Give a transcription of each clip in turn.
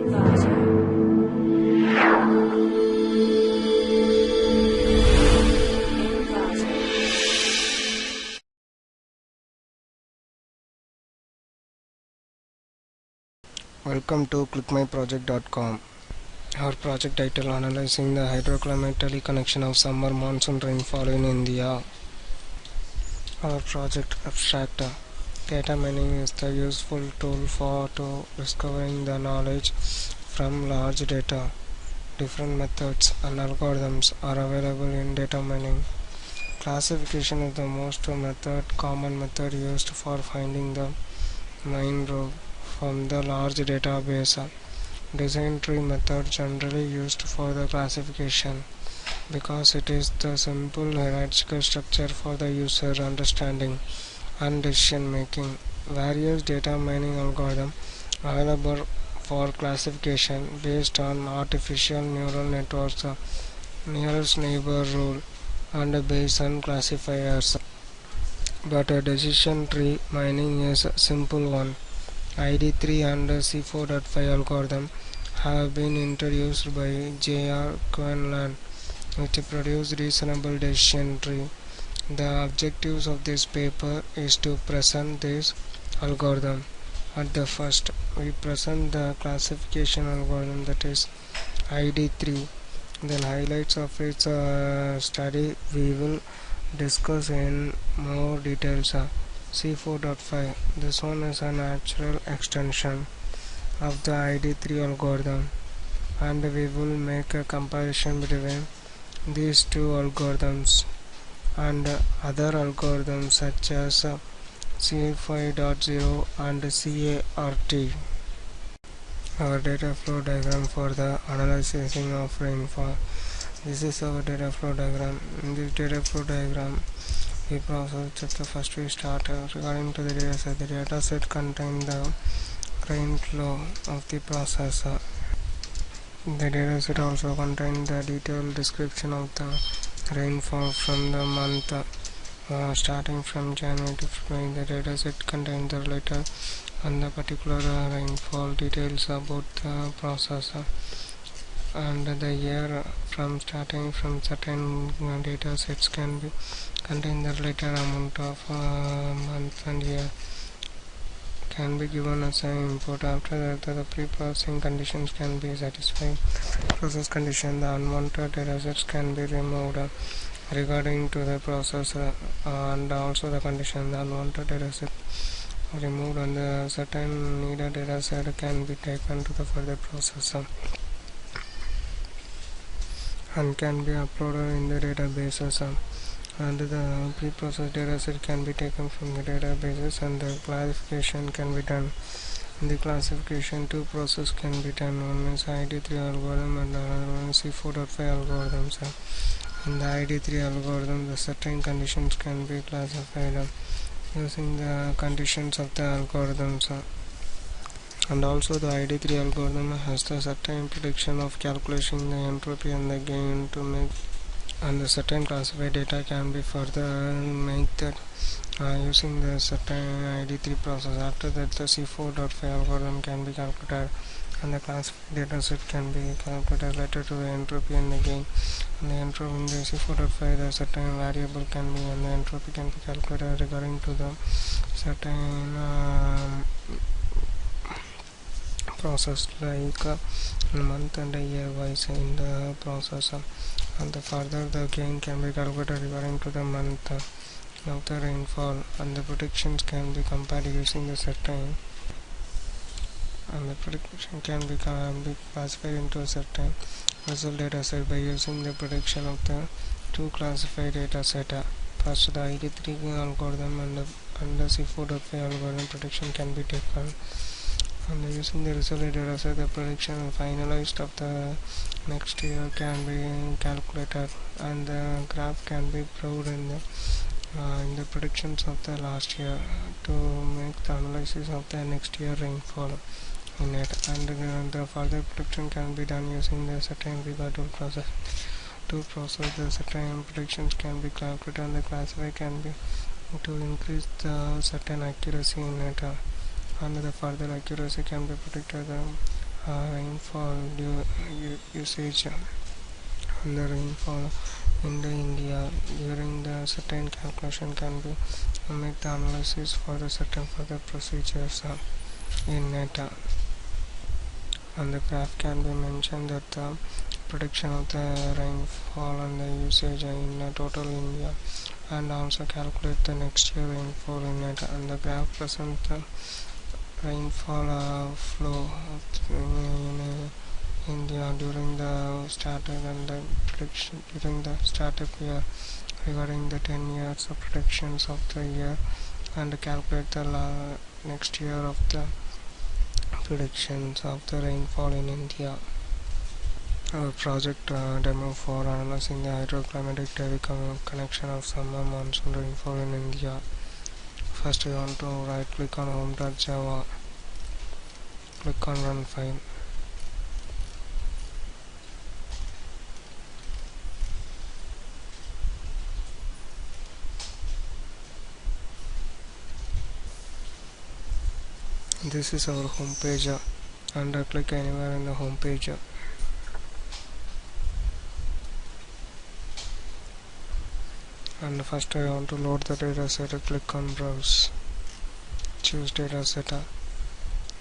Welcome to clickmyproject.com. Our project title: Analyzing the hydroclimatic teleconnection of summer monsoon rainfall in India. Our project abstract: data mining is the useful tool for discovering the knowledge from large data. Different methods and algorithms are available in data mining. Classification is the most common method used for finding the mean row from the large database. Design tree method generally used for the classification because it is the simple hierarchical structure for the user understanding and decision making. Various data mining algorithms available for classification based on artificial neural networks, nearest neighbor rule, and Bayesian classifiers. But a decision tree mining is a simple one. ID3 and C4.5 algorithm have been introduced by J.R. Quinlan, which produce reasonable decision tree. The objectives of this paper is to present this algorithm. At the first, we present the classification algorithm, that is ID3. Then highlights of its study we will discuss in more details. C4.5. This one is a natural extension of the ID3 algorithm, and we will make a comparison between these two algorithms and other algorithms such as C5.0 and CART. Our data flow diagram for the analyzing of rainfall. This is our data flow diagram. In this data flow diagram, we process first we start regarding to the dataset. The dataset contains the rain flow of the processor. The dataset also contains the detailed description of the rainfall from the month starting from January to February. The dataset contains the related and the particular rainfall details about the processor and the year from starting from certain data sets can be contain the related amount of month and year can be given as an input. After that, the pre-processing conditions can be satisfied. Process condition: the unwanted data sets can be removed regarding to the processor, and also the condition: the unwanted data set removed and the certain needed data set can be taken to the further processor and can be uploaded in the databases, and the pre-processed data set can be taken from the databases and the classification can be done. In the classification, two processes can be done. One is ID3 algorithm and another one is C4.5 algorithms. In the ID3 algorithm, the certain conditions can be classified using the conditions of the algorithms, and also the ID3 algorithm has the certain prediction of calculating the entropy and the gain to make, and the certain classified data can be further made that using the certain ID3 process. After that, the C4.5 algorithm can be calculated and the classified data set can be calculated related to the entropy and the gain. And the entropy in the C4.5, the certain variable can be and the entropy can be calculated regarding to the certain process like month and year wise in the process, and the further the gain can be calculated regarding to the month of the rainfall, and the predictions can be compared using the certain, and the prediction can be classified into a certain result data set by using the prediction of the two classified data set. First, the ID3 algorithm and the C4.5 algorithm prediction can be taken, and using the result data set, the prediction finalized of the next year can be calculated, and the graph can be proved in the predictions of the last year to make the analysis of the next year rainfall in it, and the further prediction can be done using the certain tool process. To process the certain predictions can be calculated and the classified can be to increase the certain accuracy in it, and the further accuracy can be predicted rainfall usage and the rainfall in the India during the certain calculation can be make the analysis for the certain further procedures in it. On the graph can be mentioned that the prediction of the rainfall and the usage in total India, and also calculate the next year rainfall in it. And the graph presents the rainfall flow in India during the startup and the prediction during the startup year regarding the 10 years of predictions of the year, and calculate the next year of the predictions of the rainfall in India. Our project demo for analyzing the hydroclimatic connection of summer monsoon rainfall in India. First, we want to right click on home.java, click on run file. This is our home page, and click anywhere in the home page. And first I want to load the dataset. Click on browse, choose dataset.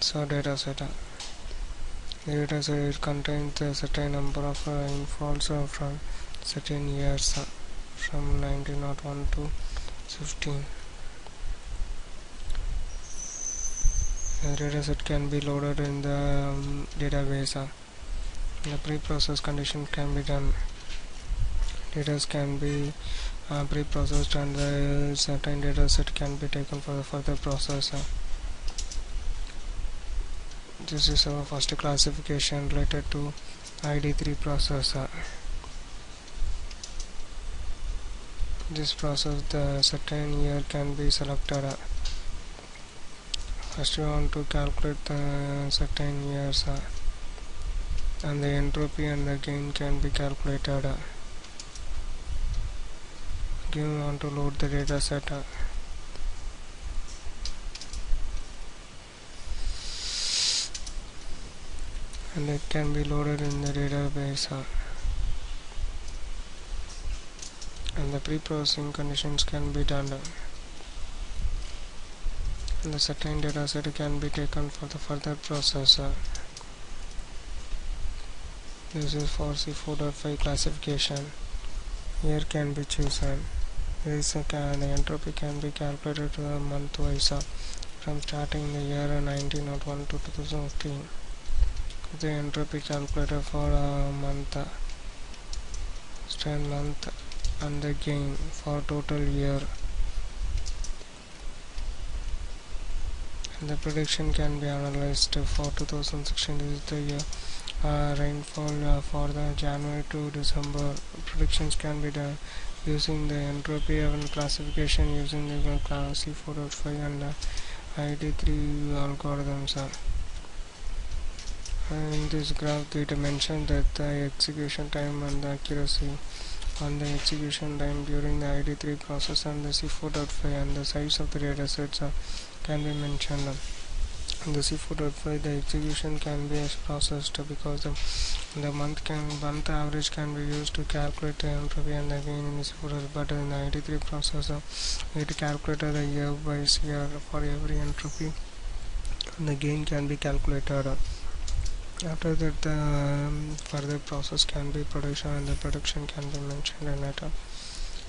So dataset, the dataset contains a certain number of rainfalls from certain years from 1901 to 15. The dataset can be loaded in the database. The pre-processed condition can be done. Data can be pre-processed, and the certain dataset can be taken for the further process. This is our first classification related to ID3 process. This process, the certain year can be selected. First we want to calculate the certain years, and the entropy and the gain can be calculated. Again we want to load the data set. And it can be loaded in the database, and the pre-processing conditions can be done, and the certain data set can be taken for the further process. This is for C4.5 classification. Year can be chosen. The entropy can be calculated month wise from starting the year 1901 to 2015. The entropy calculator for a month, stand month, and the gain for total year. And the prediction can be analyzed for 2016. This is the year rainfall for the January to December. Predictions can be done using the entropy and classification using the C4.5 and ID3 algorithms. In this graph we mentioned that the execution time and the accuracy on the execution time during the ID3 process and the C4.5, and the size of the datasets can be mentioned. In the C4.5 the execution can be processed because the month average can be used to calculate the entropy and the gain in the C4.5, but in the ID3 process it calculated the year by year for every entropy, and the gain can be calculated. After that the further process can be production, and the production can be mentioned in it.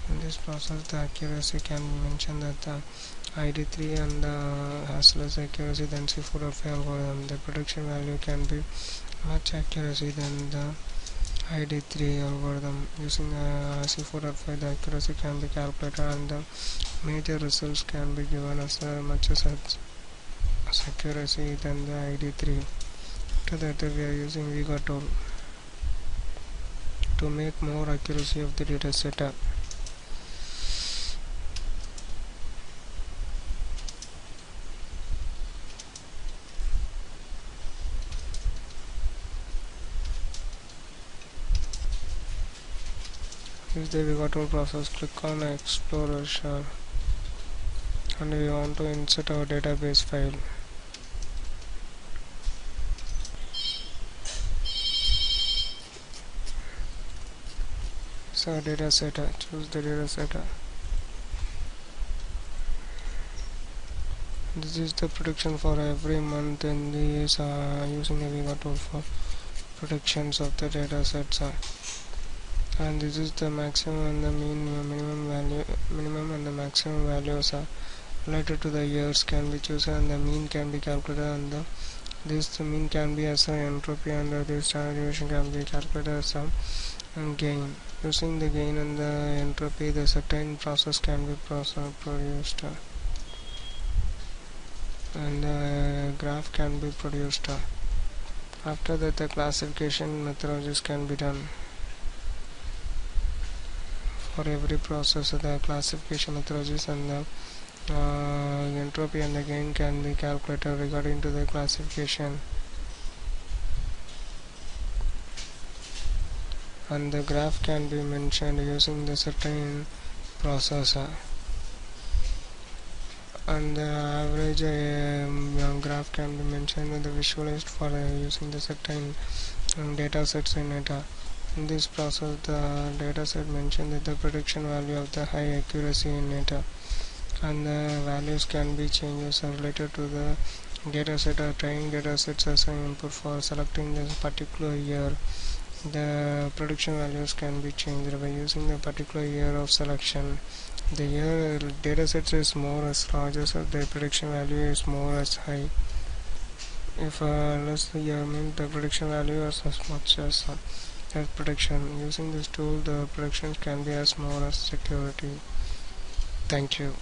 In this process the accuracy can be mentioned that the ID3 and has less accuracy than C4.5 algorithm. The prediction value can be much accuracy than the ID3 algorithm. Using C4.5 the accuracy can be calculated, and the major results can be given as much as accuracy than the ID3. After that we are using Vega tool to make more accuracy of the data set. Use the Vega tool process. Click on Exploration, and we want to insert our database file. this data set. Choose the data set. This is the prediction for every month in this using the Viva tool for predictions of the data sets. And this is the maximum and the minimum and the maximum values related to the years can be chosen, and the mean can be calculated, and the mean can be as entropy, and this standard deviation can be calculated as gain. Using the gain and the entropy, the certain process can be produced, and the graph can be produced. After that, the classification methodologies can be done. For every process, the classification methodologies and the entropy and the gain can be calculated regarding to the classification, and the graph can be mentioned using the certain process, and the average graph can be mentioned and the visualized for using the certain data sets in it. In this process, the data set mentioned that the prediction value of the high accuracy in it, and the values can be changes related to the data set or training data sets as an input for selecting this particular year. The prediction values can be changed by using the particular year of selection. The year data set is more as larger, so the prediction value is more as high. If less the year means the prediction value is as much as prediction. Using this tool, the predictions can be as more as security. Thank you.